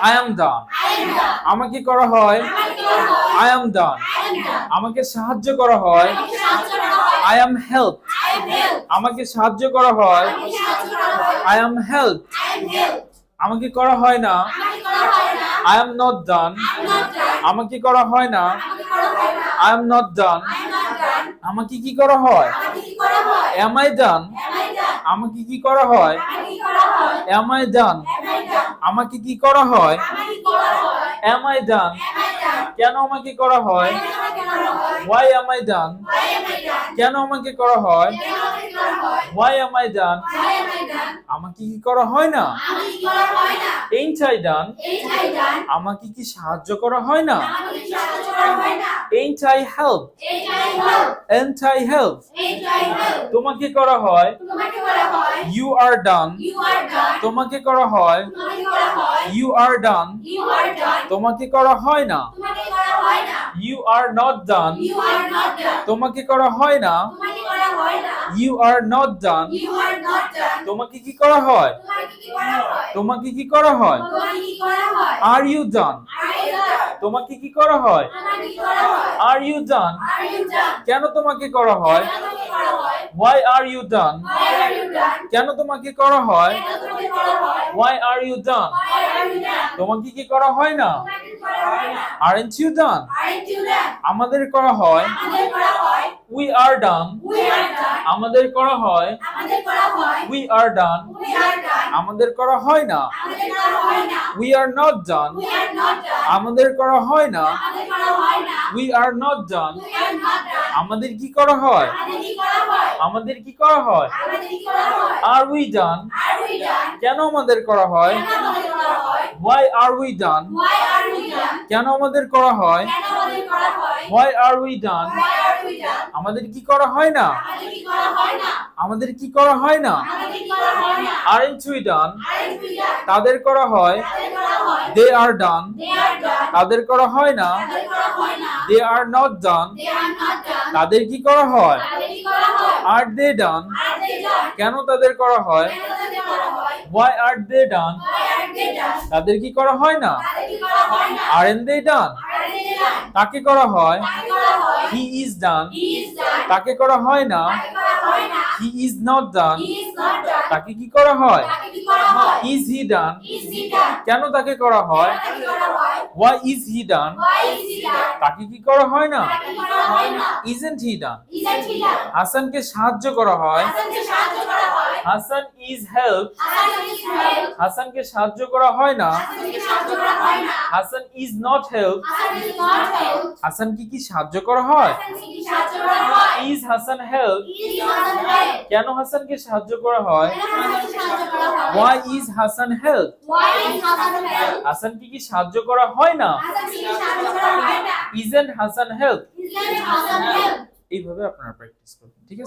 I am done. আমাকে করা হয় I am done. আমাকে সাহায্য করা হয় I am helped. আমাকে সাহায্য করা হয় I am helped. আমাকে করা হয় না I am not done. আমাকে করা হয় না I am not done. আমাকে কি করা হয় Am I done? আমাকে কি করা হয় Am I done? আমাকে কি করা হয় Am I done? কেন আমাকে করা হয় Why am I done? কেন আমাকে করা হয় Why am I done? আমাকে কি করা হয় না Ain't I done? আমাকে কি সাহায্য করা হয় না Ain't I helped? Ain't I helped? তোমাকে করা হয় You are done. তোমাকে করা হয় You are done. তোমাকে করা হয় না You are not done. তোমাকে করা হয় না You are not done. তোমাকে কি করা হয় তোমাকে কি করা হয় Are you done? তোমাকে কি করা হয় Are you done? কেন তোমাকে করা হয় Why are you done? কেন তোমাকে করা হয় Why are you done? তোমাকে কি করা হয় না Aren't you done? আমাদের করা হয় We are done. আমাদের করা হয় We are done. আমাদের করা হয় না We are not done. আমাদের করা হয় না We are not done. আমাদের কি করা হয় আমাদের কি করা হয় Are we done? কেন আমাদের করা হয় Why are we done? কেন আমাদের করা হয় Why are we done? আমাদের কি করা হয় না আমাদের কি করা হয় না Aren't we done? তাদের করা হয় They are done. তাদের করা হয় না They are not done. তাদের কি করা হয় Are they done? কেন তাদের করা হয় Why are they done? তাদের কি করা হয় না Aren't they done? তাকে করা হয় He is done. তাকে করা হয় না He is not done. তাকে কি করা হয় Is he done? কেন তাকে করা হয় Why is he done? তাকে কি করা হয় না Isn't he done? হাসানকে সাহায্য করা হয় হাসান is helped. হাসানকে সাহায্য করা হয় না হাসান is not helped. হাসানকে কি সাহায্য করা হয় Is Hasan helped? কেন হাসানকে সাহায্য করা হয় Why is Hasan helped? হাসানকে কি সাহায্য করা হয় না Isn't Hasan helped? এইভাবে আপনারা প্র্যাকটিস করবেন ঠিক আছে